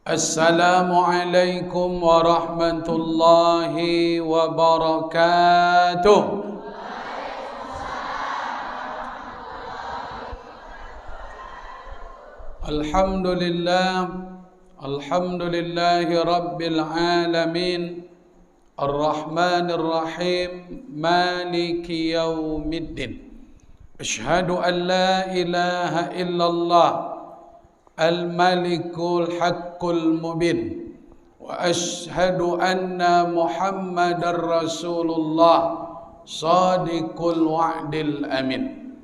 Assalamualaikum warahmatullahi wabarakatuh. Alhamdulillahi rabbil alamin, arrahmanir rahim, maliki yaumiddin. Asyhadu an la ilaha illallah al-malikul haqqul mubin, wa ashhadu anna muhammadar rasulullah sadiqul wa'dil amin.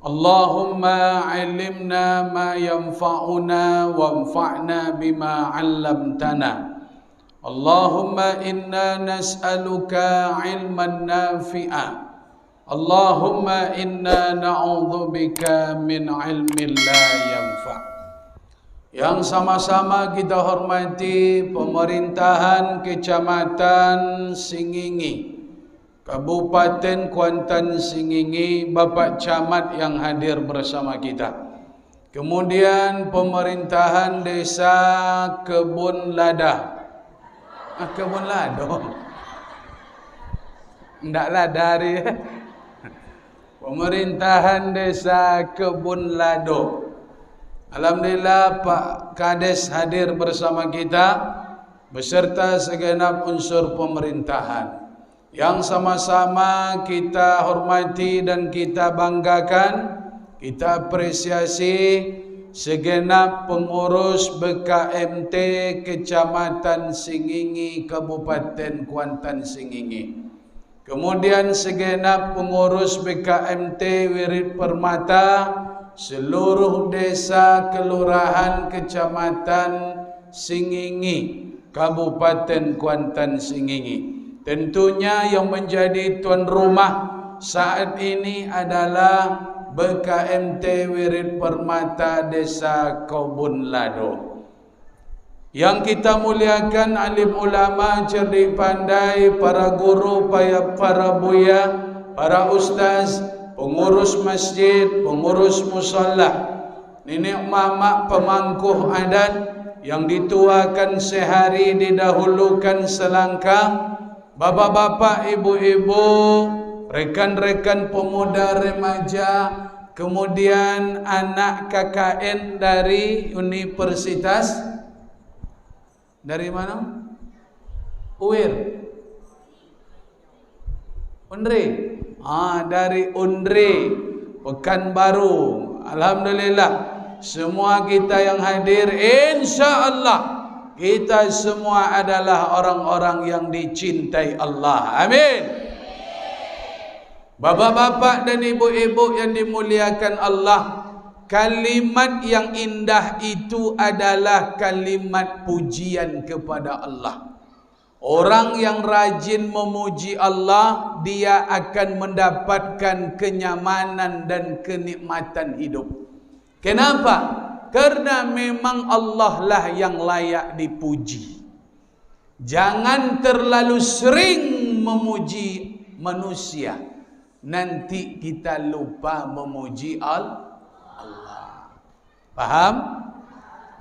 Allahumma alimna ma yanfa'una wanfa'na bima 'allamtana. Allahumma inna nas'aluka ilman nafi'a. Allahumma inna na'udzubika min ilmin la yanfa'. Yang sama-sama kita hormati pemerintahan Kecamatan Singingi, Kabupaten Kuantan Singingi, Bapak Camat yang hadir bersama kita. Kemudian pemerintahan Desa Kebun Lada. Kebun Lado. Ndaklah dari pemerintahan Desa Kebun Lado. Alhamdulillah Pak Kades hadir bersama kita beserta segenap unsur pemerintahan yang sama-sama kita hormati dan kita banggakan, kita apresiasi segenap pengurus BKMT Kecamatan Singingi, Kabupaten Kuantan Singingi. Kemudian segenap pengurus BKMT Wirid Permata, seluruh desa, kelurahan, kecamatan Singingi, Kabupaten Kuantan Singingi. Tentunya yang menjadi tuan rumah saat ini adalah BKMT Wirid Permata Desa Kebun Lado. Yang kita muliakan alim ulama, cerdik pandai, para guru, para buya, para ustaz, pengurus masjid, pengurus musalla, nenek mama, pemangkuh adat yang dituakan sehari didahulukan selangkah, bapak-bapak, ibu-ibu, rekan-rekan pemuda remaja, kemudian anak KKN dari universitas dari mana? UIR, Unri. Dari Unri Pekanbaru. Alhamdulillah, semua kita yang hadir, insya Allah kita semua adalah orang-orang yang dicintai Allah. Amin. Bapak-bapak dan ibu-ibu yang dimuliakan Allah, kalimat yang indah itu adalah kalimat pujian kepada Allah. Orang yang rajin memuji Allah, dia akan mendapatkan kenyamanan dan kenikmatan hidup. Kenapa? Karena memang Allah lah yang layak dipuji. Jangan terlalu sering memuji manusia, nanti kita lupa memuji Allah. Paham?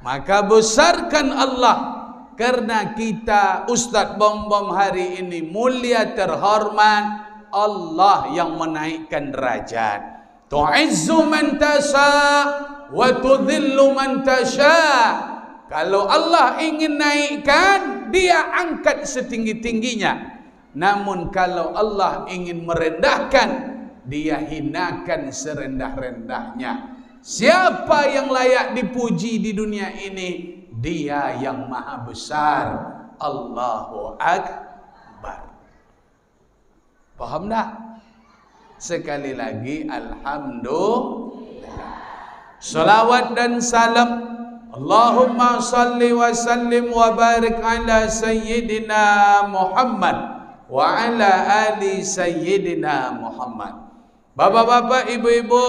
Maka besarkan Allah. Karena kita Ustadz Bom-Bom hari ini mulia terhormat, Allah yang menaikkan derajat. Tu'izzu man tasha wa tudhillu man tasha. Kalau Allah ingin naikkan, dia angkat setinggi-tingginya. Namun kalau Allah ingin merendahkan, dia hinakan serendah-rendahnya. Siapa yang layak dipuji di dunia ini? Dia yang maha besar, Allahu Akbar. Paham tak? Sekali lagi, alhamdulillah. Salawat dan salam, Allahumma salli wa sallim wa barik ala Sayyidina Muhammad wa ala ali Sayyidina Muhammad. Bapak-bapak, ibu-ibu,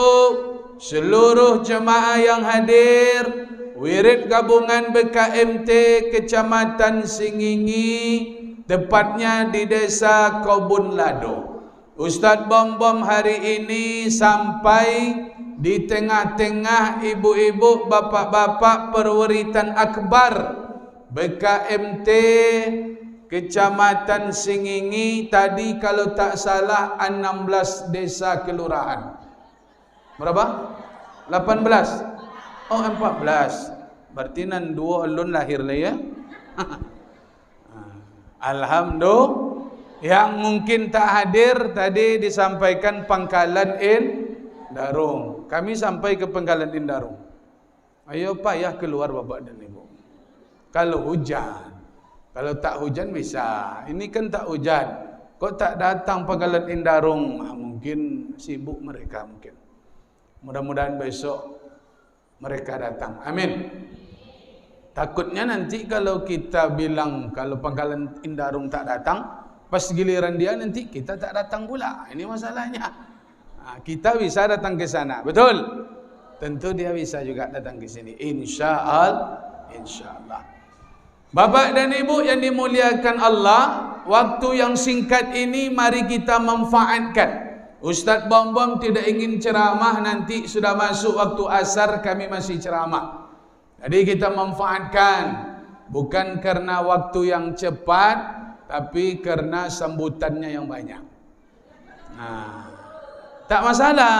seluruh jemaah yang hadir, wirid gabungan BKMT Kecamatan Singingi, tepatnya di Desa Kebun Lado. Ustadz Bom-Bom hari ini sampai di tengah-tengah ibu-ibu, bapak-bapak perwiritan akbar BKMT Kecamatan Singingi tadi kalau tak salah 16 desa kelurahan. Berapa? 18. Oh 14. Berarti nan 2 alun lahir lah ya. Alhamdulillah. Yang mungkin tak hadir tadi disampaikan Pangkalan Darung. Kami sampai ke Pangkalan Darung. Ayo payah keluar bapak dan ibu. Kalau hujan. Kalau tak hujan bisa. Ini kan tak hujan. Kok tak datang Pangkalan Darung? Mungkin sibuk mereka mungkin. Mudah-mudahan besok mereka datang. Amin. Takutnya nanti kalau kita bilang kalau Pangkalan Darung tak datang, pas giliran dia nanti kita tak datang pula. Ini masalahnya. Kita bisa datang ke sana. Betul? Tentu dia bisa juga datang ke sini. Insyaallah. Bapak dan Ibu yang dimuliakan Allah, waktu yang singkat ini mari kita manfaatkan. Ustaz Bom tidak ingin ceramah, nanti sudah masuk waktu asar kami masih ceramah. Jadi kita manfaatkan, bukan karena waktu yang cepat, tapi karena sambutannya yang banyak. Tak masalah.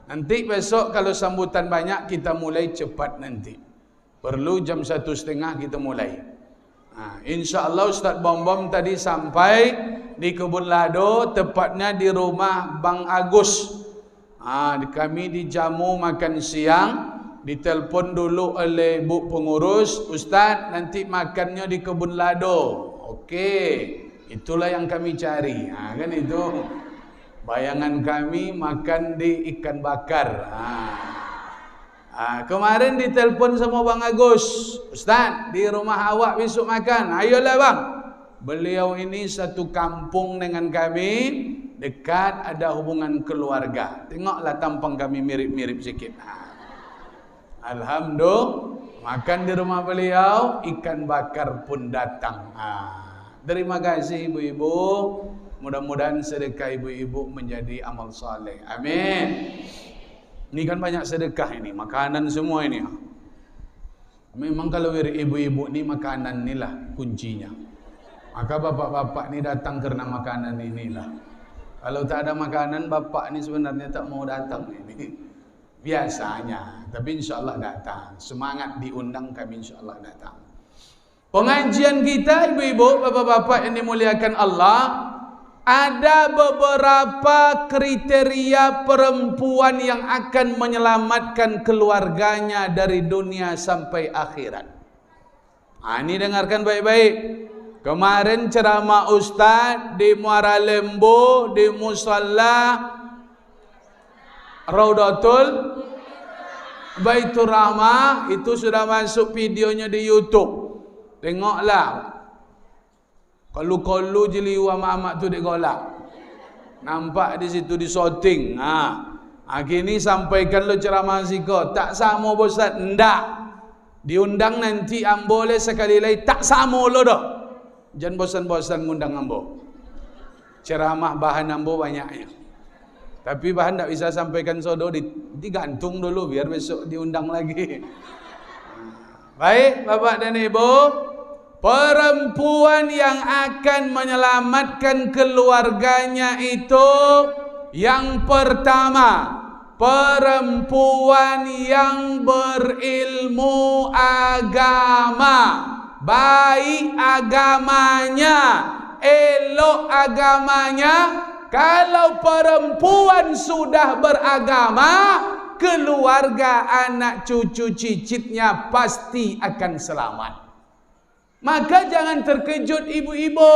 Nanti besok kalau sambutan banyak kita mulai cepat nanti. Perlu jam 1:30 kita mulai. InsyaAllah Ustaz Bom tadi sampai di Kebun Lado, tepatnya di rumah Bang Agus. Kami dijamu makan siang, ditelepon dulu oleh Bu Pengurus, Ustaz nanti makannya di Kebun Lado. Okey, itulah yang kami cari. Kan itu bayangan kami makan di ikan bakar. Kemarin ditelepon sama Bang Agus, Ustaz di rumah awak besok makan. Ayolah bang. Beliau ini satu kampung dengan kami, dekat, ada hubungan keluarga. Tengoklah tampang kami mirip-mirip sikit. Alhamdulillah, makan di rumah beliau, ikan bakar pun datang. Terima kasih ibu-ibu. Mudah-mudahan sedekah ibu-ibu menjadi amal saleh. Amin. Ini kan banyak sedekah ini, makanan semua ini. Memang kalau ibu-ibu ni makanan inilah kuncinya. Maka bapak-bapak ni datang karena makanan inilah. Kalau tak ada makanan, bapak ni sebenarnya tak mau datang ini. Biasanya, tapi insyaAllah datang. Semangat diundang kami insyaAllah datang. Pengajian kita ibu-ibu, bapak-bapak yang dimuliakan Allah, ada beberapa kriteria perempuan yang akan menyelamatkan keluarganya dari dunia sampai akhirat. Ini dengarkan baik-baik. Kemarin ceramah Ustaz di Muara Lembu, di Musalla Raudatul Baitur Rahmah, itu sudah masuk videonya di YouTube. Tengoklah. Kalau jeliwa mamak tu digolak. Nampak di situ di shooting. Kini sampaikan lo ceramah siko. Tak sama Ustaz. Ndak. Diundang nanti ambo le sekali lagi. Tak sama lo dah. Jangan bosan-bosan ngundang ambo. Ceramah bahan ambo banyaknya. Tapi bahan tak bisa sampaikan sodo. Digantung dulu biar besok diundang lagi. Baik Bapak dan Ibu. Perempuan yang akan menyelamatkan keluarganya itu yang pertama, perempuan yang berilmu agama, baik agamanya, elok agamanya. Kalau perempuan sudah beragama, keluarga anak cucu cicitnya pasti akan selamat. Maka jangan terkejut ibu-ibu,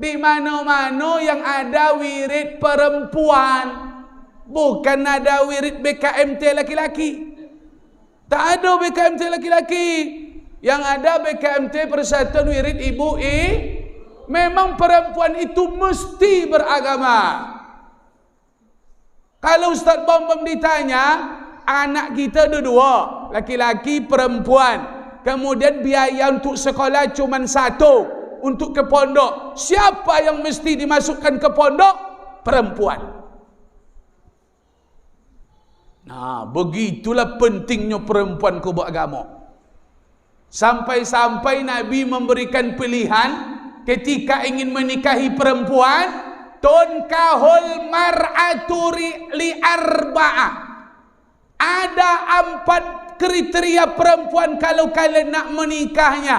di mana-mana yang ada wirid perempuan, bukan ada wirid BKMT laki-laki. Tak ada BKMT laki-laki. Yang ada BKMT Persatuan Wirid Ibu memang perempuan itu mesti beragama. Kalau Ustaz Bom ditanya, anak kita ada 2, laki-laki perempuan. Kemudian biaya untuk sekolah cuma 1, untuk ke pondok. Siapa yang mesti dimasukkan ke pondok? Perempuan. Begitulah pentingnya perempuan ku beragama. Sampai-sampai Nabi memberikan pilihan ketika ingin menikahi perempuan, tunkahul mar'atu li arba'ah. Ada 4 kriteria perempuan kalau kalian nak menikahnya.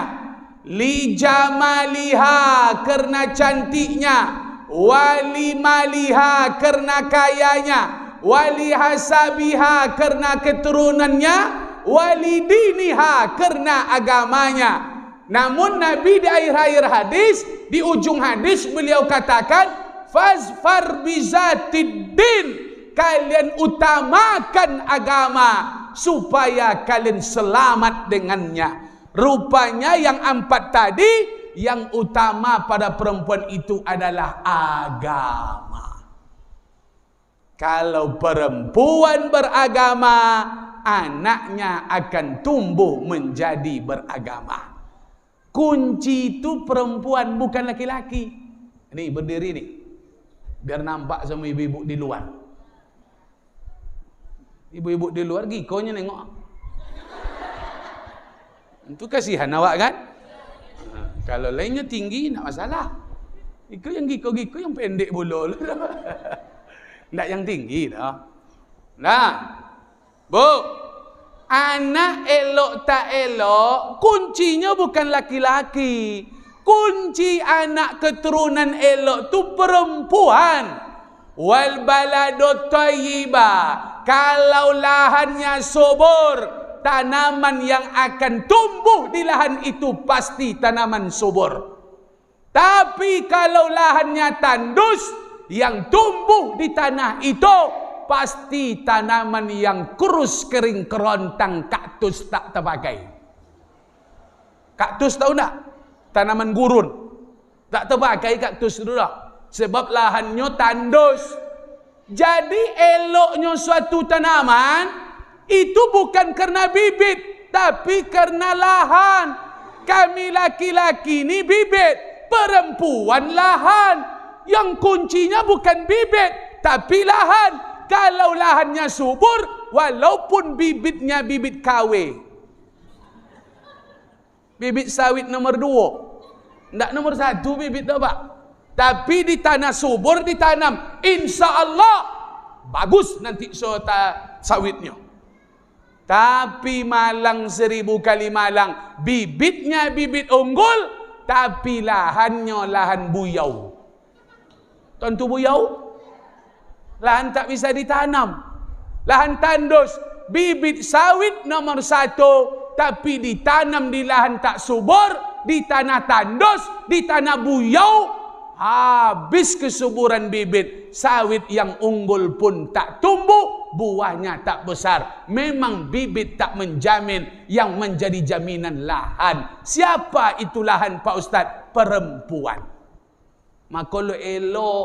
Li jamaliha, karena cantiknya, wali maliha, karena kayanya, wali hasabiha, karena keturunannya, wali diniha, karena agamanya. Namun Nabi di akhir-akhir hadis, di ujung hadis beliau katakan, fazfar bizatid din, kalian utamakan agama supaya kalian selamat dengannya. Rupanya yang 4 tadi, yang utama pada perempuan itu adalah agama. Kalau perempuan beragama, anaknya akan tumbuh menjadi beragama. Kunci itu perempuan, bukan laki-laki. Ini berdiri nih, biar nampak sama ibu-ibu di luar. Ibu-ibu di luar gikonya nengok. Itu kasihan awak kan? Kalau lainnya tinggi, tak masalah. Itu yang giko-giko yang pendek bolol. Tak yang tinggi dah. Nah, Bu, anak elok tak elok, kuncinya bukan laki-laki. Kunci anak keturunan elok tu perempuan. Wal baladut thayyibah, kalau lahannya subur, tanaman yang akan tumbuh di lahan itu pasti tanaman subur. Tapi kalau lahannya tandus, yang tumbuh di tanah itu pasti tanaman yang kurus, kering, kerontang, kaktus tak terpakai. Kaktus tahu tak? Tanaman gurun. Tak terpakai kaktus itu tak? Sebab lahannya tandus. Jadi eloknya suatu tanaman itu bukan karena bibit, tapi karena lahan. Kami laki-laki ini bibit, perempuan lahan. Yang kuncinya bukan bibit, tapi lahan. Kalau lahannya subur, walaupun bibitnya bibit KW, bibit sawit nomor 2, tidak nomor 1 bibit tu Pak. Tapi di tanah subur ditanam, insya Allah bagus nanti sawitnya. Tapi malang 1000 kali malang, bibitnya bibit unggul, tapi lahannya lahan buyau. Tentu buyau, lahan tak bisa ditanam, lahan tandus. Bibit sawit nomor 1, tapi ditanam di lahan tak subur, di tanah tandus, di tanah buyau, habis kesuburan bibit. Sawit yang unggul pun tak tumbuh, buahnya tak besar. Memang bibit tak menjamin, yang menjadi jaminan lahan. Siapa itu lahan Pak Ustaz? Perempuan. Maka lo elok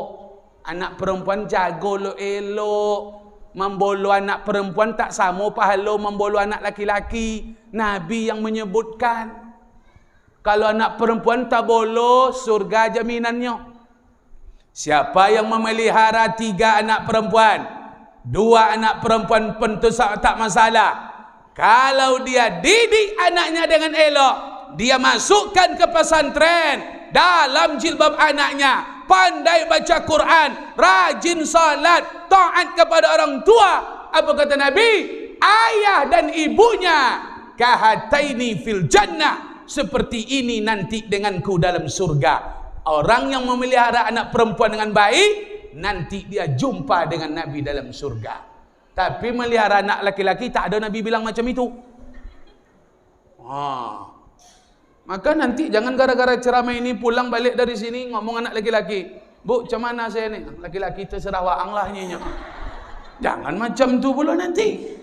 anak perempuan, jago lo elok. Membolo anak perempuan tak sama pahala membolo anak laki-laki. Nabi yang menyebutkan, kalau anak perempuan tak bolo, surga jaminannya. Siapa yang memelihara 3 anak perempuan, 2 anak perempuan pun tak masalah. Kalau dia didik anaknya dengan elok, dia masukkan ke pesantren, dalam jilbab anaknya, pandai baca Quran, rajin salat, taat kepada orang tua. Apa kata Nabi? Ayah dan ibunya kahataini fil jannah, seperti ini nanti denganku dalam surga. Orang yang memelihara anak perempuan dengan baik, nanti dia jumpa dengan Nabi dalam surga. Tapi melihara anak laki-laki, tak ada Nabi bilang macam itu. Maka nanti jangan gara-gara ceramah ini pulang balik dari sini ngomong anak laki-laki, Bu, macam mana saya ni? Laki-laki terserah waang lah nyinya. Jangan macam tu pula nanti.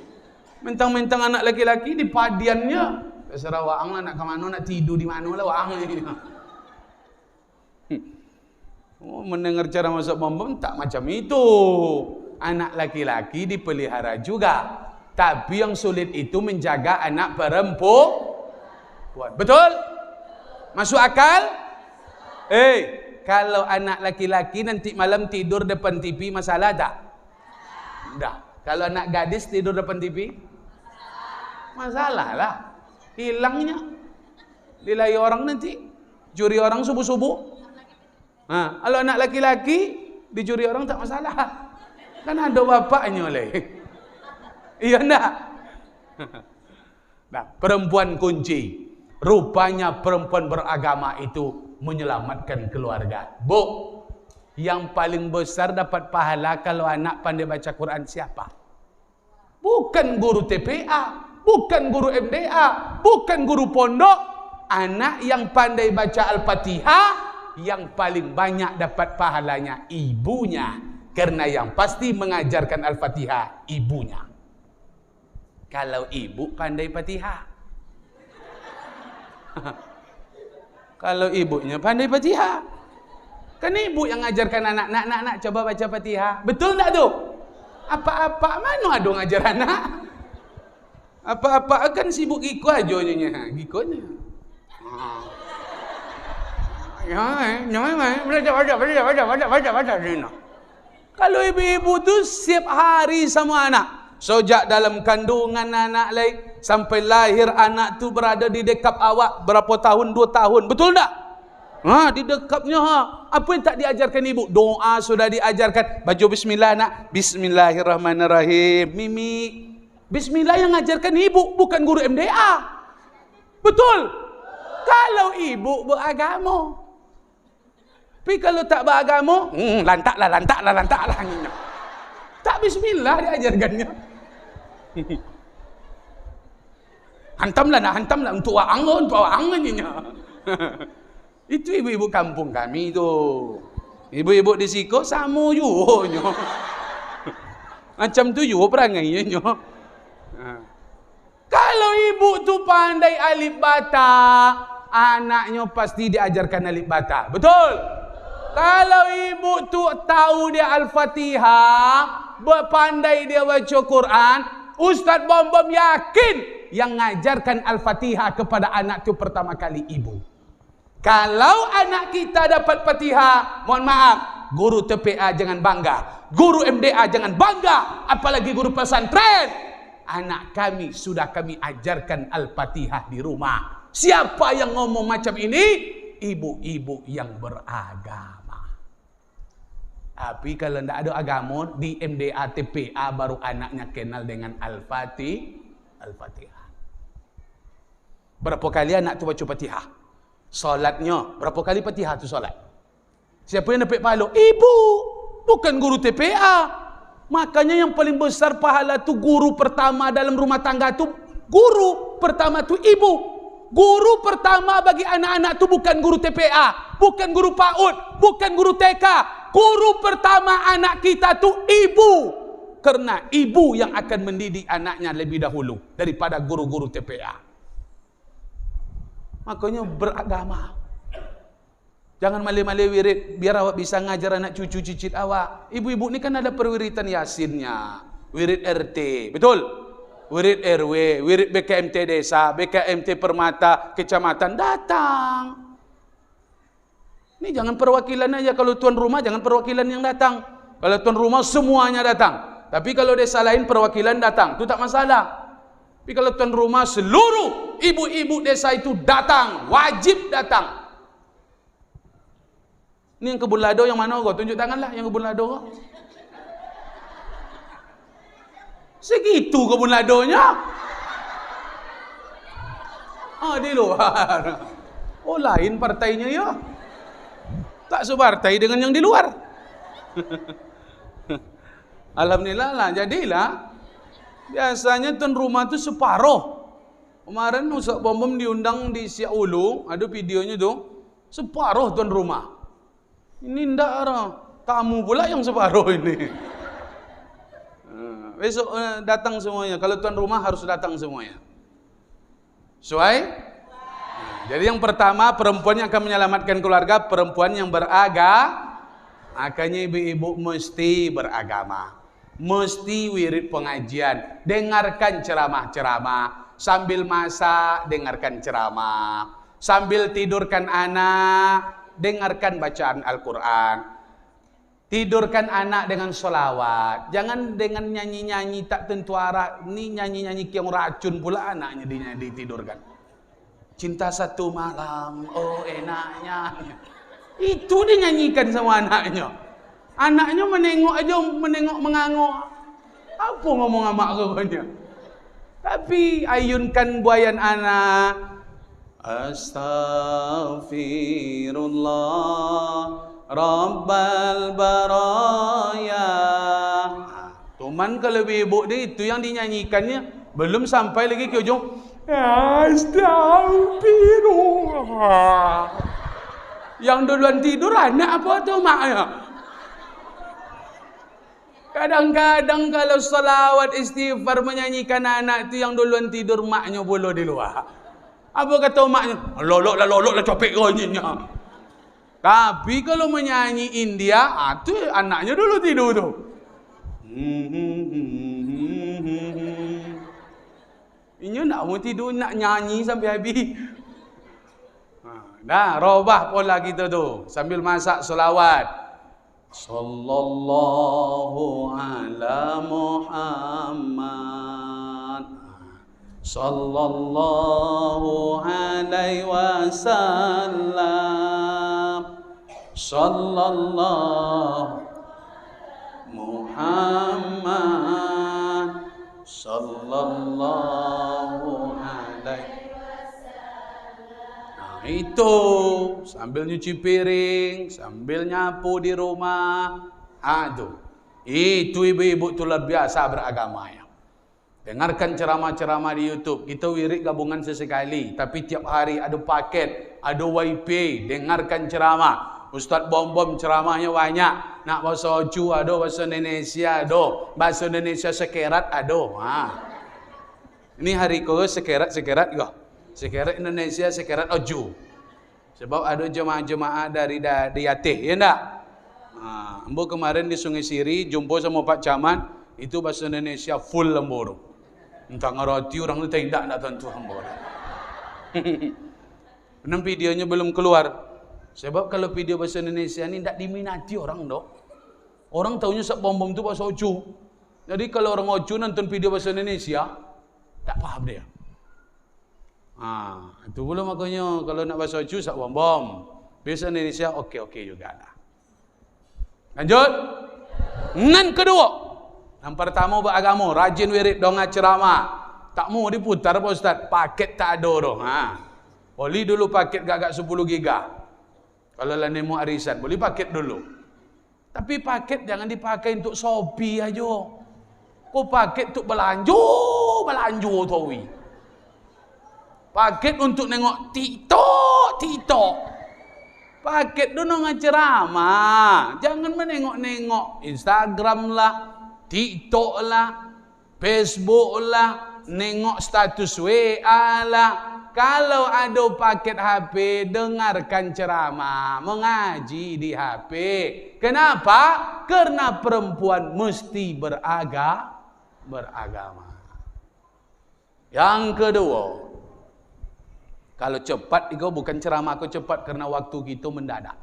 Mentang-mentang anak laki-laki di padiannya, terserah waang lah nak ke mana, nak tidur di mana lah waang ni. Mendengar cara masuk bom tak macam itu. Anak laki-laki dipelihara juga, tapi yang sulit itu menjaga anak perempuan. Betul? Masuk akal? Kalau anak laki-laki nanti malam tidur depan TV, masalah tak? Tak. Kalau anak gadis tidur depan TV, masalah lah. Hilangnya. Nilai orang nanti. Juri orang subuh-subuh. Nah, kalau anak laki-laki, dijuri orang tak masalah. Kan ada bapaknya oleh. Iya enggak? Nah, perempuan kunci. Rupanya perempuan beragama itu menyelamatkan keluarga. Bu, yang paling besar dapat pahala kalau anak pandai baca Quran siapa? Bukan guru TPA, bukan guru MDA, bukan guru pondok. Anak yang pandai baca Al-Fatihah, yang paling banyak dapat pahalanya ibunya. Karena yang pasti mengajarkan Al-Fatihah ibunya. Kalau ibu pandai Fatihah. Kalau ibunya pandai Fatihah. Kan ibu yang ngajarkan anak, nak coba baca Fatihah. Betul tak tu? Apa-apa mana ada ngajar anak? Apa-apa kan sibuk giko aja nyonya. Gikonya. Kalau ibu-ibu tu setiap hari sama anak. Sejak dalam kandungan anak lain sampai lahir anak tu berada di dekap awak berapa tahun? 2 tahun. Betul tak? Di dekapnya. Apa yang tak diajarkan ibu? Doa sudah diajarkan. Baca bismillah nak. Bismillahirrahmanirrahim. Mimi. Bismillah yang ngajarkan ibu, bukan guru MDA. Betul? Kalau ibu beragama. Tapi kalau tak beragama, lantaklah. Tak bismillah diajarkannya. Hantamlah untuk angannya. Itu ibu-ibu kampung kami tu. Ibu-ibu di Siko sama juga. Macam tu juga perangainya. Kalau ibu tu pandai alif bata, anaknya pasti diajarkan alif bata. Betul? Kalau ibu tu tahu dia Al-Fatihah, berpandai dia baca Quran, Ustaz Bom yakin yang ngajarkan Al-Fatihah kepada anak tu pertama kali ibu. Kalau anak kita dapat Fatihah, mohon maaf, guru TPA jangan bangga, guru MDA jangan bangga, apalagi guru pesantren. Anak kami sudah kami ajarkan Al-Fatihah di rumah. Siapa yang ngomong macam ini? Ibu-ibu yang beragama. Tapi kalau tidak ada agama, di MDA TPA baru anaknya kenal dengan Al-Fatihah. Berapa kali anak tu baca Fatihah? Solatnya, berapa kali Fatihah tu solat? Siapa yang dapat pahala? Ibu, bukan guru TPA. Makanya yang paling besar pahala tu guru pertama dalam rumah tangga tu, guru pertama tu ibu. Guru pertama bagi anak-anak tu bukan guru TPA, bukan guru PAUD, bukan guru TK. Guru pertama anak kita tu ibu. Karena ibu yang akan mendidik anaknya lebih dahulu daripada guru-guru TPA. Makanya beragama. Jangan malih-malih wirid biar awak bisa ngajar anak cucu cicit awak. Ibu-ibu ni kan ada perwiritan Yasinnya, wirid RT, betul? Wirid RW, wirid BKMT desa, BKMT Permata kecamatan datang. Ini jangan perwakilan aja, kalau tuan rumah jangan perwakilan yang datang. Kalau tuan rumah semuanya datang. Tapi kalau desa lain perwakilan datang, itu tak masalah. Tapi kalau tuan rumah seluruh ibu-ibu desa itu datang, wajib datang. Ini yang kebun lado yang mana kau? Tunjuk tanganlah yang kebun lado kau. Segitu kebun ladonya. Di luar. Oh, lain partainya ya. Tak separtai dengan yang di luar. Alhamdulillah lah, jadilah. Biasanya tuan rumah tu separuh. Kemarin Ustaz Bom diundang di Siak Ulu, ada videonya tu. Separuh tuan rumah. Ini ndak orang tamu pula yang separuh ini. Besok datang semuanya. Kalau tuan rumah harus datang semuanya. Sesuai? Jadi yang pertama, perempuan yang akan menyelamatkan keluarga, perempuan yang beragama. Makanya ibu-ibu mesti beragama. Mesti wirid pengajian. Dengarkan ceramah-ceramah. Sambil masak, dengarkan ceramah. Sambil tidurkan anak, dengarkan bacaan Al-Quran. Tidurkan anak dengan solawat. Jangan dengan nyanyi-nyanyi tak tentu arah. Ini nyanyi-nyanyi yang racun pula anaknya ditidurkan. Cinta satu malam, oh enaknya. Itu dia nyanyikan sama anaknya. Anaknya menengok aja, menengok mengangok. Apa ngomong sama kakaknya? Tapi ayunkan buayan anak. Astaghfirullah Rabbal baraya. Cuman kalau ibu dia itu yang dinyanyikannya belum sampai lagi ke ujung. Astaghfirullah. Yang duluan tidur anak apa tuh maknya? Kadang-kadang kalau salawat istighfar menyanyikan anak itu yang duluan tidur maknya pula di luar. Apa kata maknya? Lolok lah copek goninya. Tapi kalau menyanyi India, itu anaknya dulu tidur tu. Ini nak mau tidur, nak nyanyi sampai habis. Dah, robah pola kita tu. Sambil masak selawat. Sallallahu ala Muhammad. Sallallahu alaihi wasallam. Sallallahu Muhammad. Sallallahu alaihi wasallam. Nah, itu sambil nyuci piring, sambil nyapu di rumah. Itu ibu-ibu tu luar biasa beragama ya. Dengarkan ceramah-ceramah di YouTube. Kita wirid gabungan sesekali, tapi tiap hari ada paket, ada WiFi. Dengarkan ceramah. Ustaz Bom-Bom ceramahnya banyak. Nak bahasa Oju ada, bahasa Indonesia ada, bahasa Indonesia sekerat ada. Ini hari ke sekerat ke? Sekerat Indonesia, sekerat Oju. Sebab ada jemaah-jemaah dari Yatih, ya enggak? Ambo kemarin di Sungai Siri jumpa sama Pak Camat, itu bahasa Indonesia full lemburu. Entah ngerti orang tu tidak tentu hamba. Enam videonya belum keluar. Sebab kalau video bahasa Indonesia ni tidak diminati orang dok. Orang tahunya sak bom-bom tu bahasa Oju. Jadi kalau orang Oju nonton video bahasa Indonesia, tak faham dia. Itu pula makanya kalau nak bahasa Oju sak bom-bom. Bahasa Indonesia okey-okey juga lah. Lanjut. Yang kedua. Yang pertama beragama, rajin wirid donga ceramah. Tak mau diputar Pak Ustaz, paket tak ada dong. Boleh dulu paket gagak 10 giga. Kalau lah nemu arisan, boleh paket dulu. Tapi paket jangan dipakai untuk Shopee aja. Kau paket untuk belanja tawi. Paket untuk nengok TikTok. Paket dulu dengan ceramah. Jangan menengok-nengok Instagram lah, TikTok lah, Facebook lah, nengok status WA lah. Kalau ada paket HP, dengarkan ceramah, mengaji di HP. Kenapa? Karena perempuan mesti beragama. Yang kedua, kalau cepat itu bukan ceramah aku cepat karena waktu kita mendadak.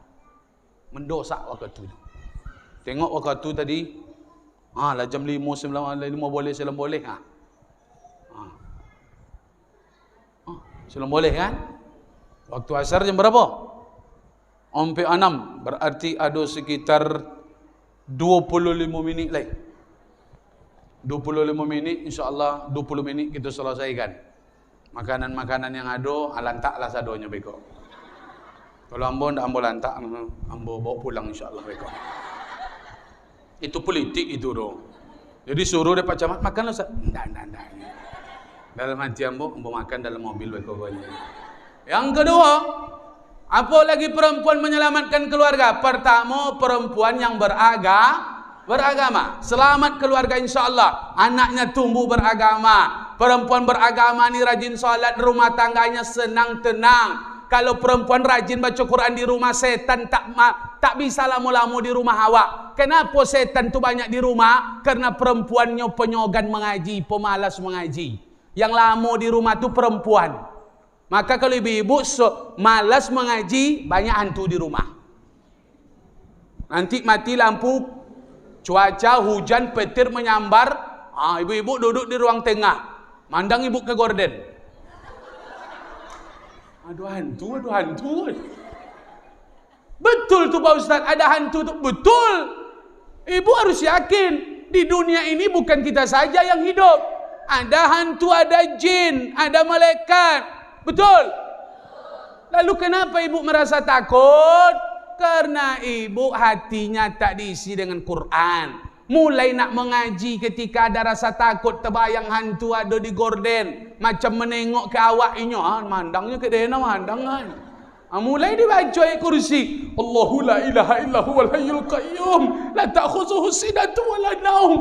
Mendosak waktu itu. Tengok waktu tadi, lah jam 5 boleh, selam boleh. Selam boleh kan? Waktu asar jam berapa? Sampai 6. Berarti ada sekitar 25 minit lagi. 25 minit, insyaAllah 20 minit kita selesaikan. Makanan-makanan yang ada, lantaklah sadonya beko. Kalau ambo ndak ambo lantak, ambo bawa pulang insyaAllah beko. Itu politik itu dong. Jadi suruh dia Pak Camat makan Ustaz. Ndak. Dalam hati ambo makan dalam mobil beko-bekonya. Yang kedua, apa lagi perempuan menyelamatkan keluarga? Pertama, perempuan yang beragama. Selamat keluarga insyaAllah. Anaknya tumbuh beragama. Perempuan beragama ni rajin salat, rumah tangganya senang tenang. Kalau perempuan rajin baca Quran di rumah, setan tak bisa lama-lama di rumah awak. Kenapa setan tu banyak di rumah? Karena perempuannya penyogan mengaji, pemalas mengaji. Yang lama di rumah tu perempuan. Maka kalau ibu-ibu malas mengaji, banyak hantu di rumah. Nanti mati lampu, cuaca hujan, petir menyambar, ibu-ibu duduk di ruang tengah, mandang ibu ke gorden. Ada hantu. Betul tuh Pak Ustaz, ada hantu tuh. Betul. Ibu harus yakin, di dunia ini bukan kita saja yang hidup. Ada hantu, ada jin, ada malaikat. Betul? Lalu kenapa ibu merasa takut? Karena ibu hatinya tak diisi dengan Quran. Mulai nak mengaji ketika ada rasa takut, terbayang hantu ada di gorden. Macam menengok ke awak ini. Mandangnya ke dena, mandang kan. Mulai dibaca ayat kursi. Allahu la ilaha illa huwal hayyul qayyum. La ta'khuzuhu sinatun wa la naum.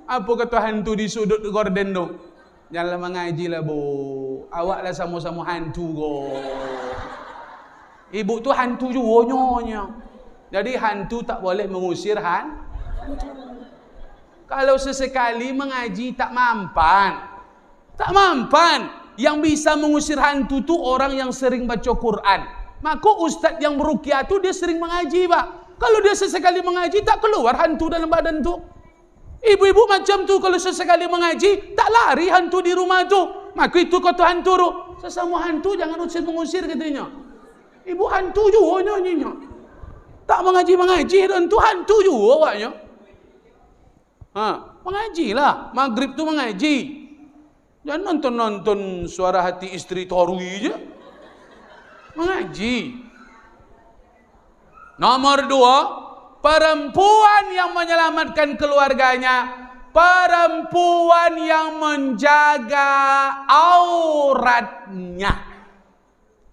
Apa kata hantu di sudut gorden tu? Janganlah mengaji lah bu. Awak lah sama-sama hantu go. Ibu tu hantu juga nyonya. Jadi hantu tak boleh mengusir hantu. Kalau sesekali mengaji tak mampan. Tak mampan. Yang bisa mengusir hantu tu orang yang sering baca Quran. Maka ustaz yang meruqyah tu dia sering mengaji, Pak. Kalau dia sesekali mengaji tak keluar hantu dalam badan tu. Ibu-ibu macam tu kalau sesekali mengaji tak lari hantu di rumah tu. Maka itu kata hantu tu. Sesama hantu jangan mengusir katanya. Ibu hantu juga nyanyinya. Tak mengaji hantu hantu juga awaknya. Mengajilah. Maghrib tu mengaji. Jangan nonton suara hati istri Torwi je. Mengaji. Nomor 2, perempuan yang menyelamatkan keluarganya, perempuan yang menjaga auratnya.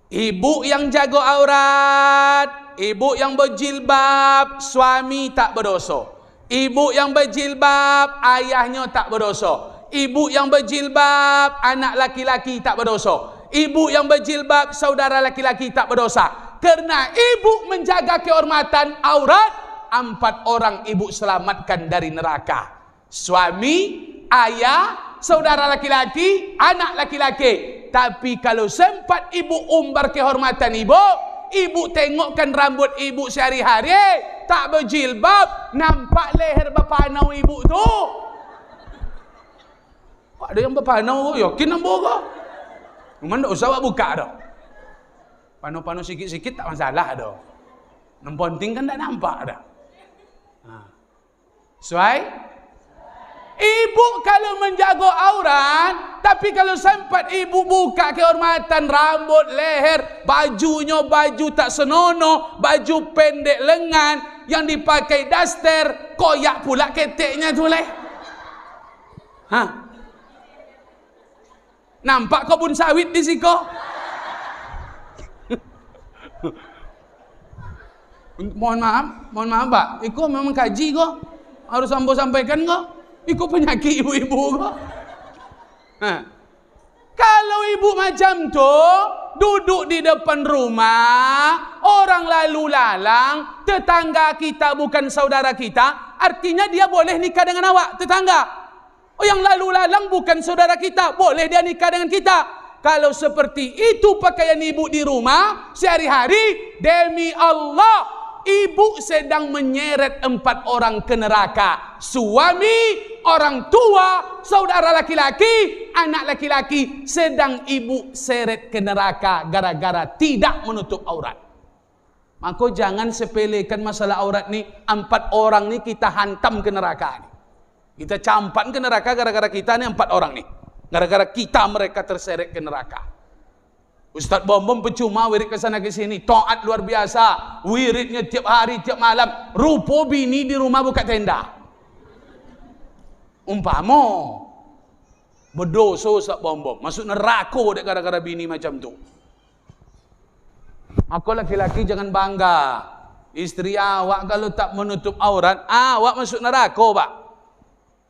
Ibu yang jaga aurat, ibu yang berjilbab, suami tak berdosa. Ibu yang berjilbab, ayahnya tak berdosa. Ibu yang berjilbab, anak laki-laki tak berdosa. Ibu yang berjilbab, saudara laki-laki tak berdosa. Kerana ibu menjaga kehormatan aurat, 4 orang ibu selamatkan dari neraka. Suami, ayah, saudara laki-laki, anak laki-laki. Tapi kalau sempat ibu umbar kehormatan ibu tengokkan rambut ibu sehari-hari, tak berjilbab, nampak leher berpanau ibu tu. Ada yang berpanau, yakin nampak ke? Memang tak usah awak buka dah. Pano-pano sikit-sikit tak masalah dah. Namponting kan tak nampak dah. Sesuai? Ibu kalau menjaga aurat, tapi kalau sempat ibu buka kehormatan rambut, leher, bajunya baju tak senonoh, baju pendek lengan, yang dipakai daster, koyak pula keteknya tu leh. Nampak kebun sawit di siko? Mohon maaf Pak. Iko memang kaji kok. Harus ambo sampaikan kok. Iko penyakit ibu-ibu kok. Kalau ibu macam tu, duduk di depan rumah, orang lalu lalang, tetangga kita bukan saudara kita, artinya dia boleh nikah dengan awak, tetangga. Oh, yang lalu lalang bukan saudara kita, boleh dia nikah dengan kita. Kalau seperti itu pakaian ibu di rumah sehari-hari, demi Allah, ibu sedang menyeret 4 orang ke neraka. Suami, orang tua, saudara laki-laki, anak laki-laki, sedang ibu seret ke neraka gara-gara tidak menutup aurat. Maka jangan sepelekan masalah aurat ni. 4 orang ni kita hantam ke neraka ni. Kita campan ke neraka gara-gara kita ni 4 orang ni. Gara-gara kita mereka terseret ke neraka. Ustaz Bom percuma wirid ke sana ke sini. Taat luar biasa. Wiridnya tiap hari, tiap malam. Rupa bini di rumah buka tenda. Umpama berdosa Ustaz Bom. Masuk neraka dek gara-gara bini macam tu. Maka laki-laki jangan bangga. Isteri awak kalau tak menutup aurat, awak masuk neraka, Pak.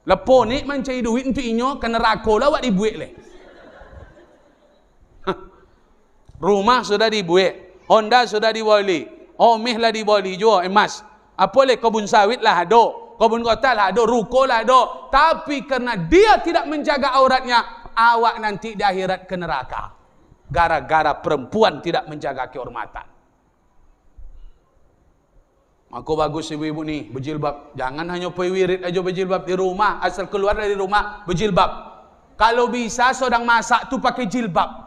Lepas ni mencari duit untuk inyo ke neraka lah awak dibuat leh. Rumah sudah dibuat, Honda sudah diwali, Omeh lah diwali juga, emas. Apa leh, kebun sawit lah ada, kebun kota lah ada, ruko lah ada. Tapi kerana dia tidak menjaga auratnya, awak nanti di akhirat ke neraka. Gara-gara perempuan tidak menjaga kehormatan. Maka bagus ibu-ibu ni berjilbab. Jangan hanya pergi wirid aja berjilbab di rumah. Asal keluar dari rumah berjilbab. Kalau bisa sedang masak tu pakai jilbab.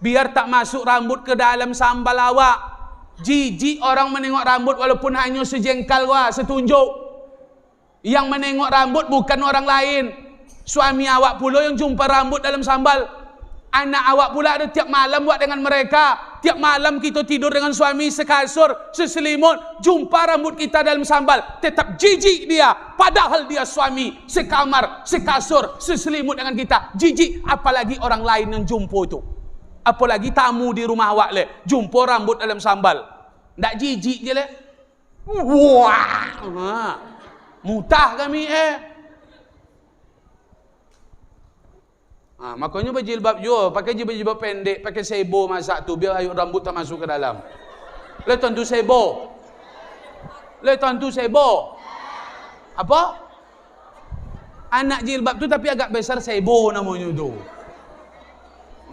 biar tak masuk rambut ke dalam sambal awak. Jijik orang menengok rambut walaupun hanya sejengkal setunjuk. Yang menengok rambut bukan orang lain, suami awak pula yang jumpa rambut dalam sambal. Anak awak pula ada tiap malam buat dengan mereka. Tiap malam kita tidur dengan suami sekasur, seselimut, jumpa rambut kita dalam sambal. Tetap jijik dia, padahal dia suami, sekamar, sekasur, seselimut dengan kita. Jijik, apalagi orang lain yang jumpa itu. Apalagi tamu di rumah awak le, jumpa rambut dalam sambal. Ndak jijik je le. Wah, mutah kami makanya berjilbab juga, pakai jilbab pendek, pakai sebo masak tu biar ayuk rambut tak masuk ke dalam. Le tuan tu sebo. Le tuan tu sebo. Apa? Anak jilbab tu tapi agak besar, sebo namanya tu.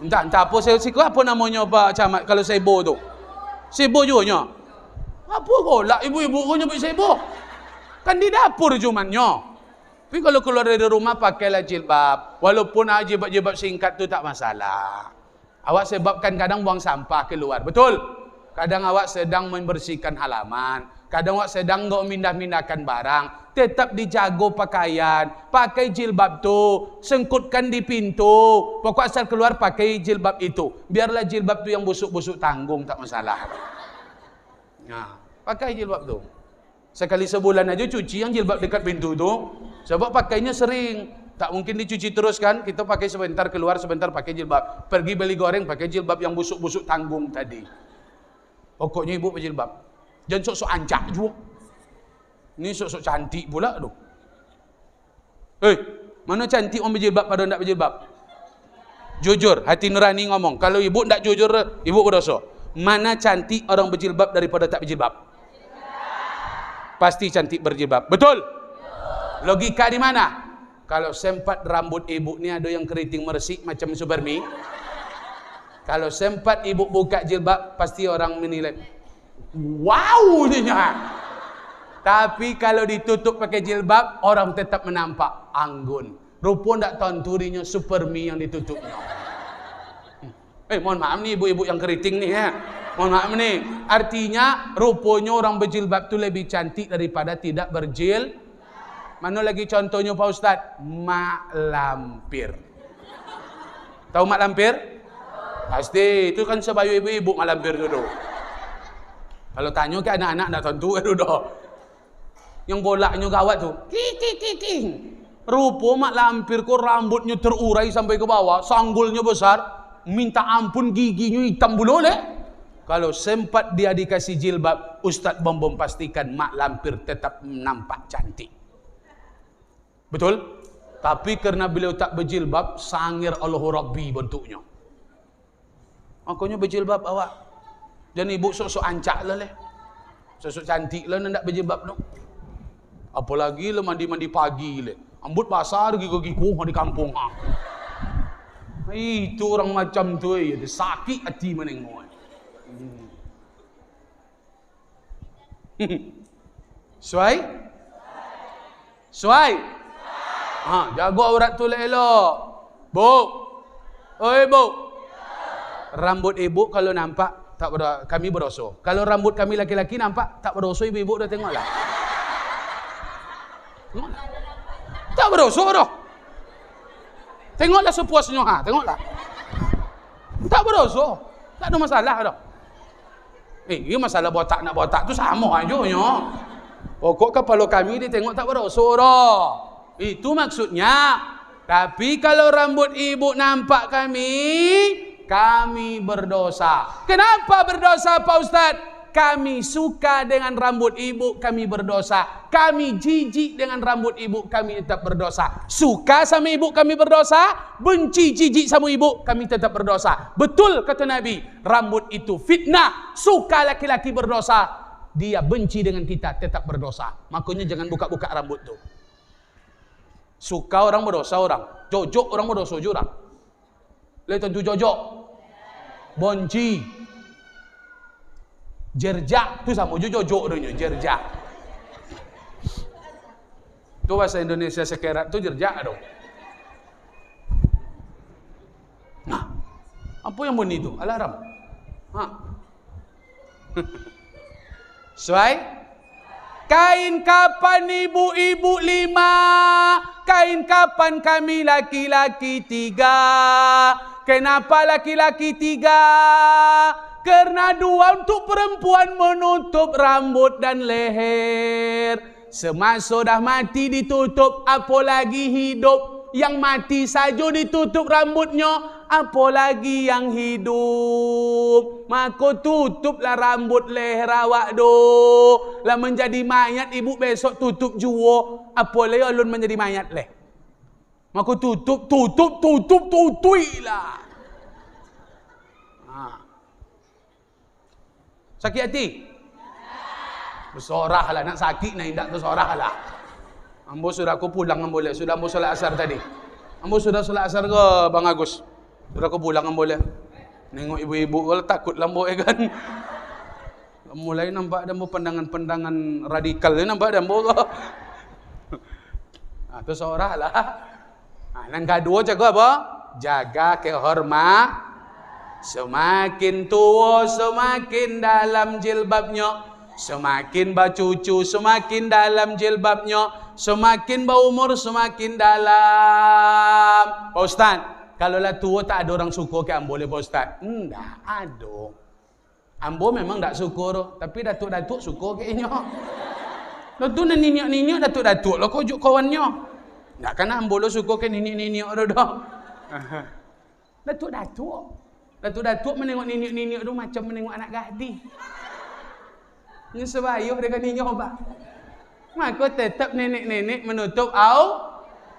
Entah apa siku apa namanya Pak Camat kalau sebo tu. Sebo juga nya. Apa golak ibu-ibu kau nyebut sebo? Kan di dapur cumannya. Tapi kalau keluar dari rumah pakailah jilbab. Walaupun jilbab-jilbab singkat tu tak masalah. Awak sebabkan kadang buang sampah keluar. Betul? Kadang awak sedang membersihkan halaman. Kadang awak sedang mindah-mindahkan barang. Tetap dijaga pakaian. Pakai jilbab tu. Sengkutkan di pintu. Pokok asal keluar pakai jilbab itu. Biarlah jilbab tu yang busuk-busuk tanggung. Tak masalah. Nah, pakai jilbab tu. Sekali sebulan aja cuci yang jilbab dekat pintu tu. Sebab pakainya sering. Tak mungkin dicuci terus kan. Kita pakai sebentar keluar, sebentar pakai jilbab. Pergi beli goreng pakai jilbab yang busuk-busuk tanggung tadi. Pokoknya ibu pakai jilbab. Jangan sok-sok ancak juga. Ini sok-sok cantik pula tu. Mana cantik orang berjilbab pada tak berjilbab? Jujur, hati nurani ngomong. Kalau ibu tak jujur, ibu berdosa. Mana cantik orang berjilbab daripada tak berjilbab? Pasti cantik berjilbab. Betul? Logika di mana? Kalau sempat rambut ibu ni ada yang keriting meresik macam Supermi. Kalau sempat ibu buka jilbab, pasti orang menilai, wow dia. Tapi kalau ditutup pakai jilbab, orang tetap menampak anggun. Rupa tak tentu dirinya Supermi yang ditutupnya. Mohon maaf nih ibu-ibu yang keriting nih ya. Mohon maaf nih. Artinya rupanya orang berjilbab tu lebih cantik daripada tidak berjilbab. Mana lagi contohnya Pak Ustaz? Mak lampir. Tahu mak lampir? Pasti. Itu kan sebayu ibu-ibu mak lampir tu. Kalau tanya ke anak-anak tak tentu itu dah. Yang bolaknya gawat tu. Kiking. Rupa mak lampir kok rambutnya terurai sampai ke bawah. Sanggulnya besar. Minta ampun giginya hitam bulu le. Kalau sempat dia dikasih jilbab, Ustaz Bombom pastikan mak lampir tetap nampak cantik. Betul? Tapi karena beliau tak berjilbab, sangir Allahu Rabbi bentuknya. Makanya berjilbab awak. Jangan ibu sok-sok ancak lah leh. Sok-sok cantik lah nak berjilbab no. Apalagi lah mandi-mandi pagi leh. Ambut basah gigi-gigi di kampung ha. Itu orang macam tu dia sakit hati menengok. Suai? Suai? Jaga aurat tu elok. Bu. Oi bu. Rambut ibu kalau nampak tak berdosa, kami berdosa. Kalau rambut kami laki-laki nampak tak berdosa, ibu-ibu dah tengoklah. Tak berdosa dah. Tengoklah sepuasnya tengoklah. Tak berdosa. Tak ada masalah dah. Ini masalah botak nak botak tu sama aja nya. Pokok kepala kami ditengok tak berdosa dah. Itu maksudnya. Tapi kalau rambut ibu nampak kami berdosa. Kenapa berdosa Pak Ustaz? Kami suka dengan rambut ibu, kami berdosa. Kami jijik dengan rambut ibu, kami tetap berdosa. Suka sama ibu, kami berdosa. Benci jijik sama ibu, kami tetap berdosa. Betul kata Nabi, rambut itu fitnah. Suka laki-laki berdosa, dia benci dengan kita, tetap berdosa. Makanya jangan buka-buka rambut tu. Suka orang berdosa orang, jojok orang berdosa orang. Lihat tentu jojok, bonci, jerjak tu sama jojok dia jerjak. Tu bahasa Indonesia sekerat tu jerjak tu. Nah, Apa yang bunyi itu? Alarm. Ha. Sesuai? Kain kapan ibu-ibu 5? Kain kapan kami laki-laki 3? Kenapa laki-laki 3? Karena 2 untuk perempuan menutup rambut dan leher. Semasa dah mati ditutup, apalagi hidup. Yang mati saja ditutup rambutnya, apalagi yang hidup. Maka tutuplah rambut leher awak doh. Lah menjadi mayat ibu besok tutup jua, apalagi alun menjadi mayat leh. Maka tutui lah. Sakit hati? Bersorah lah, nak sakit nak indak bersorah lah. Ambo sudah aku pulang ambo le. Sudah ambo solat asar tadi. Ambo sudah solat asar ke Bang Agus? Sudah aku pulang ambo le. Nengok ibu-ibu kalau takut lambo kan. Mulai nampak ambo pandangan-pandangan radikal ni nampak ambo. Tu seorang lah. Yang kedua jaga apa? Jaga kehormatan. Semakin tua semakin dalam jilbabnya. Semakin bercucu semakin dalam jilbabnya. Semakin berumur semakin dalam. Pak Ustaz, kalau lah tua tak ada orang suka ke ambo le Pak Ustaz? Enggak ada. Ambo memang tak suka, tapi datuk-datuk suka ke inyo. Datuk dan ninyak-ninyak datuk-datuk lah kau kawannya. Enggak kan ambo lo suka ke ninyak-ninyak dah. Datuk-datuk. Datuk-datuk menengok ninyak-ninyak tu macam menengok anak gadis. Ini sebayuh dengan ninyak apa? Maka tetap nenek-nenek menutup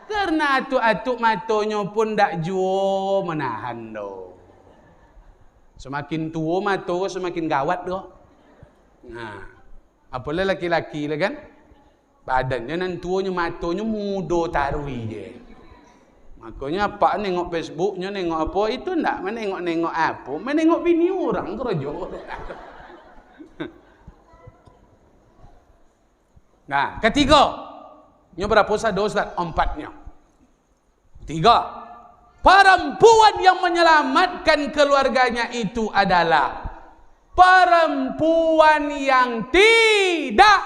karena atuk-atuk matanya pun tak jua menahan doh. Semakin tua mata semakin gawat doh. Nah, apalah laki-laki lah kan? Badannya nan tuanya matanya muda tarui je. Makanya apa nengok Facebooknya nengok apa itu ndak menengok-nengok apa, menengok bini orang kerja. Nah, ketiga. Ini berapa satu Ustaz? 4-nya. 3. Perempuan yang menyelamatkan keluarganya itu adalah perempuan yang tidak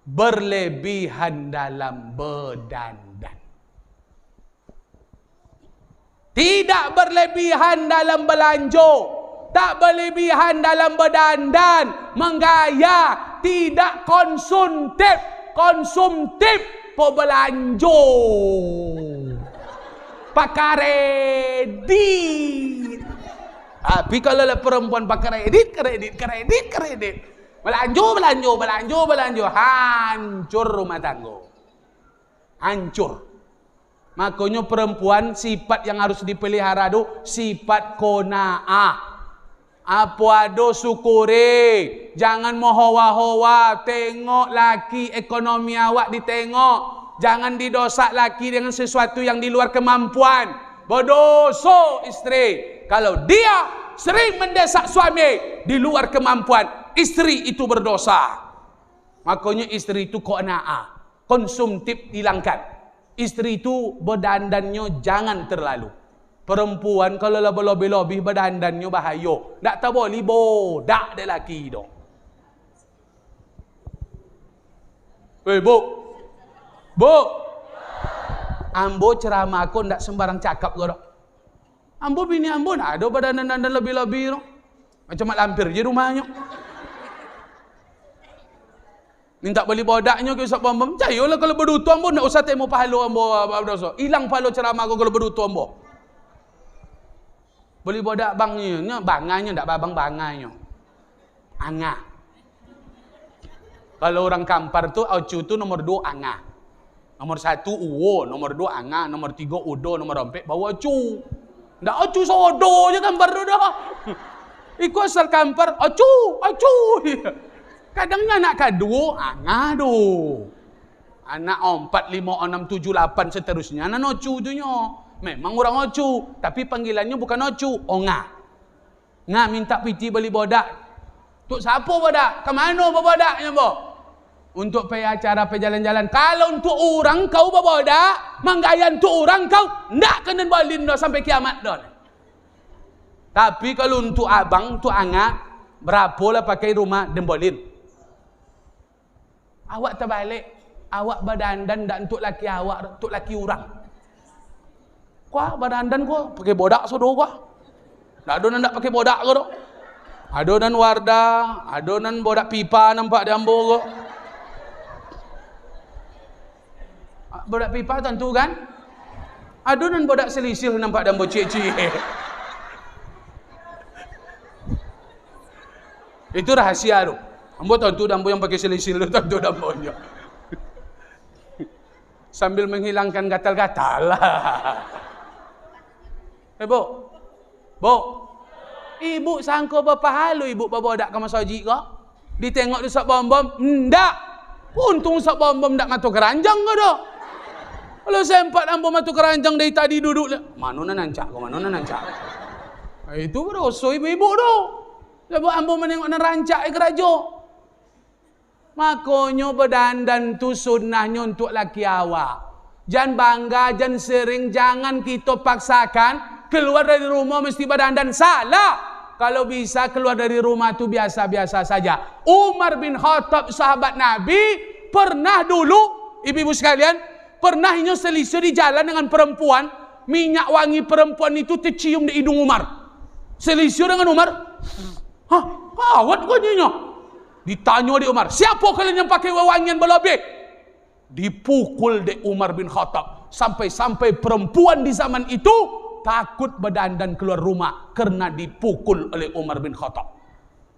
berlebihan dalam berdandan. Tidak berlebihan dalam belanja, tak berlebihan dalam berdandan, menggaya, tidak konsumtif belanja. Pakai kredit. Tapi kalau lah perempuan pakai kredit. Belanja. Hancur rumah tangga. Hancur. Makanya perempuan sifat yang harus dipelihara itu sifat qanaah. Apa ada syukuri. Jangan mohawa-hawa. Tengok laki ekonomi awak ditengok. Jangan didosak laki dengan sesuatu yang di luar kemampuan. Berdosa isteri. Kalau dia sering mendesak suami di luar kemampuan, isteri itu berdosa. Makanya isteri itu qanaah. Konsumtif hilangkan. Isteri itu berdandannya jangan terlalu. Perempuan kalau lebih-lebih berdandannya bahaya. Tak tahu boleh bodak dia laki dong. Bu. Ambo ceramah aku tak sembarang cakap ke dong. Ambo bini ambo nak ada berdandan lebih-lebih dong. Macam mak lampir je rumahnya. Minta beli bodaknya ke Ustaz Bambam. Percayalah kalau berdutu ambo nak usah temu pahala ambo berdosa. Hilang pahala ceramah aku kalau berdutu ambo. Beli bodak bangnya, banganya tak babang banganya. Angah. Kalau orang Kampar tu aucu tu nomor 2 angah. Nomor 1 uwo, nomor 2 angah, nomor 3 udo, nomor 4 bawa aucu. Ndak aucu sodo je Kampar tu dah. Iku asal Kampar aucu. Kadangnya anak kedua angah tu. Anak 4, 5, 6, 7, 8 seterusnya anak aucu tu nyo. Memang orang ocu, tapi panggilannya bukan ocu, onga. Nga minta piti beli bodak. Untuk siapa bodak? Ke mana bodaknya, Bo? Untuk pergi acara, pergi jalan-jalan. Kalau untuk orang kau bodak, menggaya untuk orang kau, ndak kena balin dah sampai kiamat dah. Tapi kalau untuk abang, untuk angak, berapa lah pakai rumah dembolin. Awak terbalik. Awak berdandan tak untuk laki awak, untuk laki orang. Kau berdandan kau pakai bodak sudah kau. Tak ada nak pakai bodak kau. Adonan Wardah, adonan bodak pipa nampak di ambo kau. Bodak pipa tentu kan? Adonan bodak selisil nampak di ambo cik-cik. Itu rahasia tu. Ambo tentu dambo yang pakai selisil tu tentu dambonya. Sambil menghilangkan gatal-gatal lah. Bu. Bu. Ibu sangka berpahala ibu bawa dak ke masjid ke? Ditengok dia sak bom-bom? Ndak. Untung sak bom-bom ndak matu keranjang ke dah. Kalau sempat ambo matu keranjang dari tadi duduk. Mana nancak ke? Mana nancak? Itu berdosa ibu-ibu tu. Sebab ambo menengok nerancak ke raja. Makanya berdandan tu sunnahnya untuk laki awak. Jangan bangga, jangan sering, jangan kita paksakan keluar dari rumah mesti berdandan. Salah. Kalau bisa keluar dari rumah tu biasa-biasa saja. Umar bin Khattab sahabat Nabi pernah dulu, ibu-ibu sekalian, pernah selisih di jalan dengan perempuan. Minyak wangi perempuan itu tercium di hidung Umar. Selisih dengan Umar. Hah? Awat kau nyinya. Ditanya di Umar, siapa kalian yang pakai wangian berlebih? Dipukul di Umar bin Khattab. Sampai-sampai perempuan di zaman itu takut berdandan keluar rumah karena dipukul oleh Umar bin Khattab.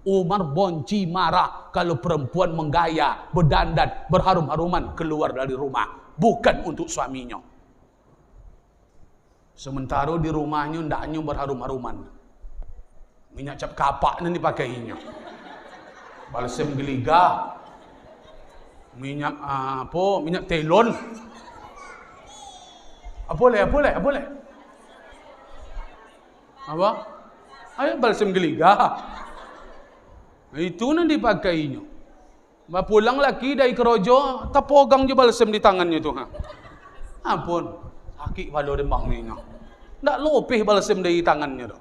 Umar bonci marah kalau perempuan menggaya, berdandan, berharum-haruman keluar dari rumah. Bukan untuk suaminya. Sementara di rumahnya ndaknya berharum-haruman. Minyak cap kapak ni dipakainya. Balsam geliga. Minyak minyak telon. Boleh. Apa? Ayo balsam geliga. Itu nanti dipakainya. Pulang lagi dari kerojo, terpogang je balsam di tangannya tu. Ampun, sakit kepala dembang ni. Tak lopeh balsam dari tangannya tu.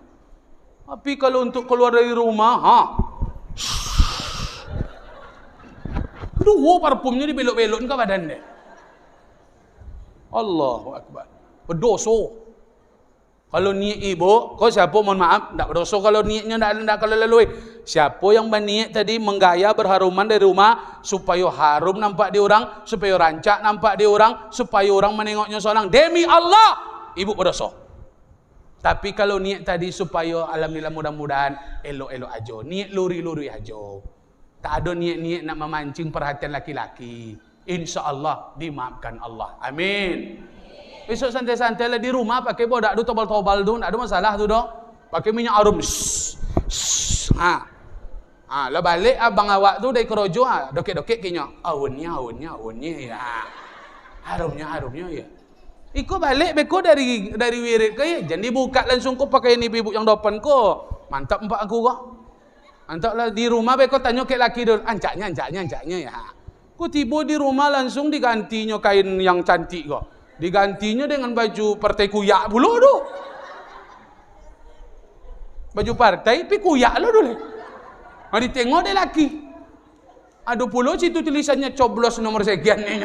Tapi kalau untuk keluar dari rumah, dua parfumnya dibelok-belok ke badan dia. Allahu Akbar. Berdosa. Kalau niat ibu, kau siapa mohon maaf, tak berdosa kalau niatnya tak kalau lalui. Siapa yang berniat tadi menggaya berharuman dari rumah supaya harum nampak di orang, supaya rancak nampak di orang, supaya orang menengoknya seorang. Demi Allah, ibu berdosa. Tapi kalau niat tadi supaya alhamdulillah mudah-mudahan elok-elok aja. Niat luri-luri aja. Tak ada niat-niat nak memancing perhatian laki-laki. InsyaAllah dimaafkan Allah. Amin. Besok santai-santai lah di rumah pakai bodak tu tobal-tobal tu. Tak ada masalah tu dah. Pakai minyak harum. Lah balik abang awak tu dari kerojo. Dokek-dokek kayaknya. Awannya ya. Harumnya ya. Iko balik beko dari wirid ke. Jangan dibuka langsung kau pakai ni ibu yang depan ko. Mantap empat aku kok. Mantaplah di rumah beko tanya ke laki dulu. Ancaknya ya. Ku tiba di rumah langsung digantinya kain yang cantik kok. Digantinya dengan baju partai kuyak pula tu. Baju partai pi kuyak lah dulu. Mari tengok dia laki. Ada pula situ tulisannya coblos nomor sekian ni.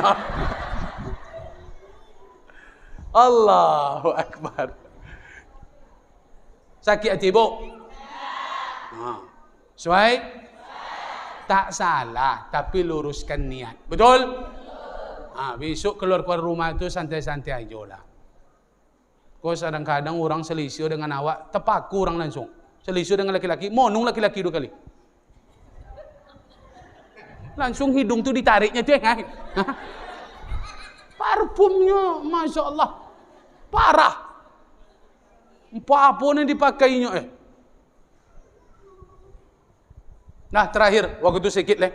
Allahu Akbar. Sakit hati bu? Sesuai? Tak salah, tapi luruskan niat. Betul? Besok keluar rumah itu santai-santai aja lah. Kau kadang-kadang orang selisih dengan awak, terpaku orang langsung. Selisih dengan laki-laki, monung laki-laki 2 kali. Langsung hidung tu ditariknya tu yang lain. Parfumnya, Masya Allah. Parah. Apa yang dipakainya Nah terakhir, waktu itu sikit leh.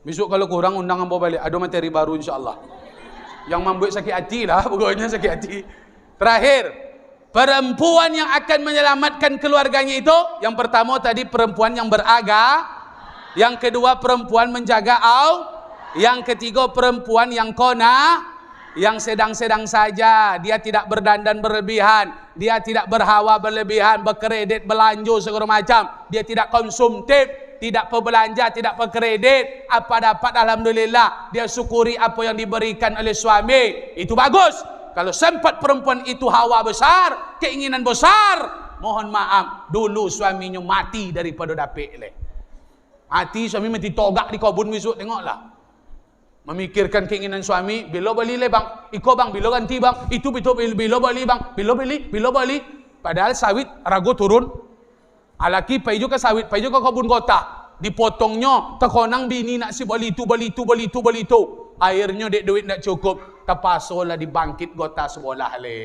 Besok kalau kurang undang ambo balik. Ada materi baru insyaAllah. Yang membuat sakit hati lah. Pokoknya sakit hati. Terakhir. Perempuan yang akan menyelamatkan keluarganya itu. Yang pertama tadi perempuan yang beraga. Yang kedua perempuan menjaga Yang ketiga perempuan yang kona. Yang sedang-sedang saja. Dia tidak berdandan berlebihan. dia tidak berhawa berlebihan, berkredit, belanja segala macam, dia tidak konsumtif, tidak perbelanja, tidak berkredit, apa dapat alhamdulillah, dia syukuri apa yang diberikan oleh suami, itu bagus. Kalau sempat perempuan itu hawa besar, keinginan besar, mohon maaf, dulu suaminya mati daripada dapik leh. Mati suami mati togak di kebun besok, tengoklah. Memikirkan keinginan suami, bila beli le bang, iko bang, bila ganti bang, itu betul bila beli bang, bila beli. Padahal sawit ragu turun. Alaki pai juga sawit, pai juga kebun kota. Dipotongnya, tekonang bini nak si beli itu. Airnya dek duit nak cukup, kepasolah dibangkit gota sekolah le.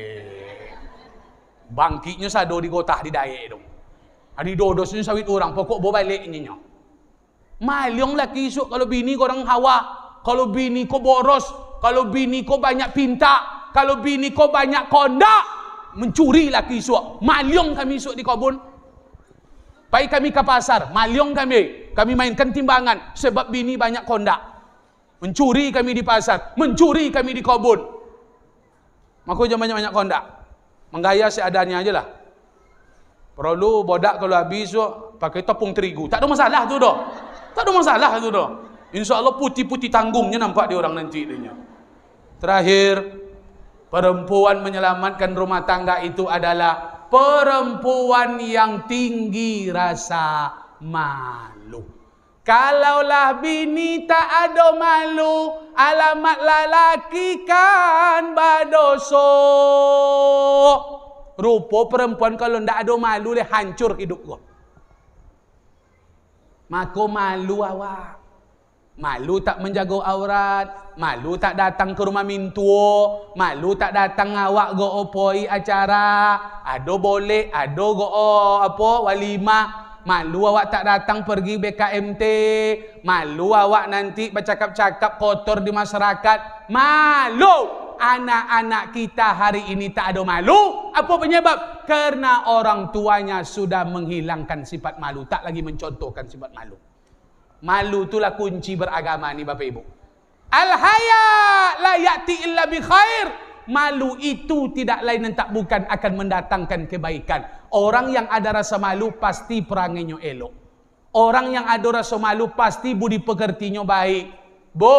Bangkitnya sado di gota di daya dong. Adi dodosnya sawit orang, pokok bawa baliknya nyo. Malyong laki isuk kalau bini korang hawa, kalau bini ko boros, kalau bini ko banyak pinta, kalau bini ko banyak kondak, mencuri laki isuk. Malyong kami isuk di kebun. Pai kami ke pasar, malyong kami mainkan timbangan sebab bini banyak kondak. Mencuri kami di pasar, mencuri kami di kebun. Maka jangan banyak-banyak kondak. Menggaya seadanya aja lah. Perlu bodak kalau habis pakai tepung terigu. Tak ada masalah tu doh. Tak ada masalah tu doh. InsyaAllah putih-putih tanggungnya nampak di orang nanti dia. Terakhir, perempuan menyelamatkan rumah tangga itu adalah perempuan yang tinggi rasa malu. Kalaulah bini tak ada malu, alamat lalaki kan badoso. Rupa perempuan kalau ndak ada malu le hancur hidup gua. Maka malu awak. Malu tak menjaga aurat, malu tak datang ke rumah mintuo, malu tak datang awak go opoi acara, ado boleh, ado go apa walimah, malu awak tak datang pergi BKMT, malu awak nanti bercakap-cakap kotor di masyarakat, malu. Anak-anak kita hari ini tak ada malu. Apa penyebab? Karena orang tuanya sudah menghilangkan sifat malu, tak lagi mencontohkan sifat malu. Malu itulah kunci beragama ni Bapak Ibu. Al-haya la ya'ti illa bi khair. Malu itu tidak lain dan tak bukan akan mendatangkan kebaikan. Orang yang ada rasa malu pasti perangainya elok. Orang yang ada rasa malu pasti budi pekertinya baik. Bu,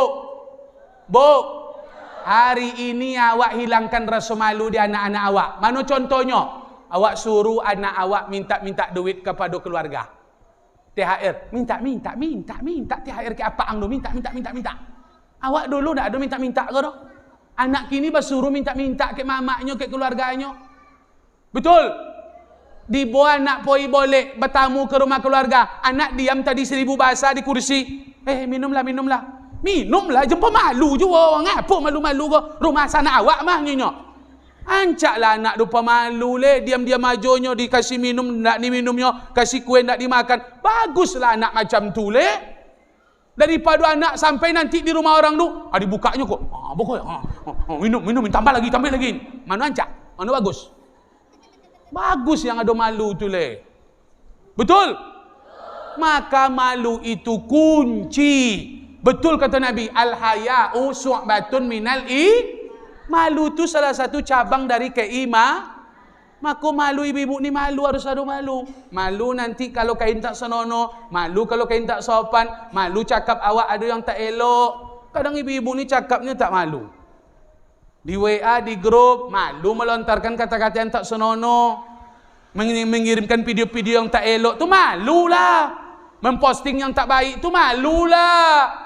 hari ini awak hilangkan rasa malu di anak-anak awak. Mana contohnya? Awak suruh anak awak minta duit kepada keluarga. THR, minta THR ke apa ang minta. Awak dulu dah ada minta ke doh? Anak kini basuruh minta ke mamaknya, ke keluarganya. Betul? Dibawa anak poi boleh bertamu ke rumah keluarga. Anak diam tadi 1000 bahasa di kursi. Minumlah. Minumlah, jumpa malu juga. Ngapa malu-malu ke rumah sana awak mah nyonya? Ancaklah anak lupa malu le, diam-diam ajonya dikasih minum ndak ni minumnya, kasih kue ndak dimakan. Baguslah anak macam tu le. Daripada anak sampai nanti di rumah orang tu, dibukanya kok. Minum tambah lagi. Mana ancak? Mana bagus? Bagus yang ada malu tu le. Betul? Maka malu itu kunci. Betul kata Nabi, al-haya'u su'batun minal malu itu salah satu cabang dari keimanan. Maka malu ibu-ibu ni malu, harus ada malu. Malu nanti kalau kain tak senonoh, malu kalau kain tak sopan, malu cakap awak ada yang tak elok. Kadang ibu-ibu ni cakapnya tak malu. Di WA, di grup, malu melontarkan kata-kata yang tak senonoh. Mengirimkan video-video yang tak elok, tu malulah. Memposting yang tak baik, tu malulah.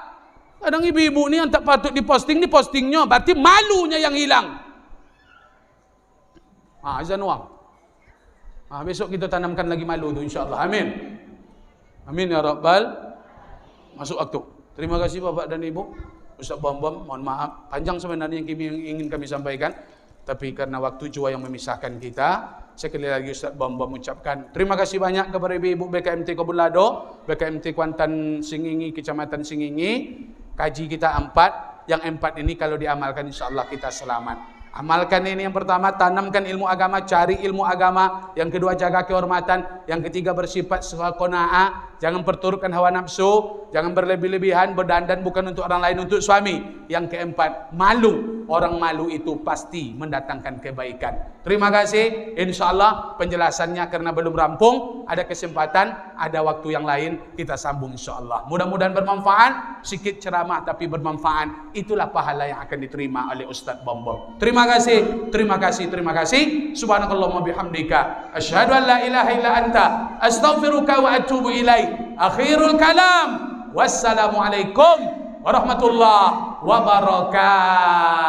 Kadang ibu-ibu ni yang tak patut diposting, dipostingnya. Berarti malunya yang hilang. Azan wang. Besok kita tanamkan lagi malu tu insyaAllah. Amin. Amin ya Rabbal. Masuk waktu. Terima kasih Bapak dan Ibu. Ustaz Bom, mohon maaf. Panjang sebenarnya yang ingin kami sampaikan. Tapi karena waktu jua yang memisahkan kita, sekali lagi Ustaz Bom mengucapkan terima kasih banyak kepada ibu-ibu BKMT Kebun Lado, BKMT Kuantan Singingi, Kecamatan Singingi. Kaji kita 4, yang 4 ini kalau diamalkan insyaAllah kita selamat. Amalkan ini yang pertama, tanamkan ilmu agama, cari ilmu agama. Yang kedua, jaga kehormatan. Yang ketiga, bersifat qanaah, jangan perturutkan hawa nafsu, jangan berlebih-lebihan, berdandan bukan untuk orang lain, untuk suami. Yang keempat, malu. Orang malu itu pasti mendatangkan kebaikan. Terima kasih. InsyaAllah penjelasannya karena belum rampung. Ada kesempatan, ada waktu yang lain kita sambung insyaAllah. Mudah-mudahan bermanfaat. Sikit ceramah tapi bermanfaat. Itulah pahala yang akan diterima oleh Ustaz Bombong. Terima kasih. Terima kasih. Terima kasih. Subhanakallahumma bihamdika. Asyhadu an la ilaha illa anta. Astaghfiruka wa atubu ilaik. Akhirul kalam. Wassalamualaikum warahmatullahi wabarakatuh.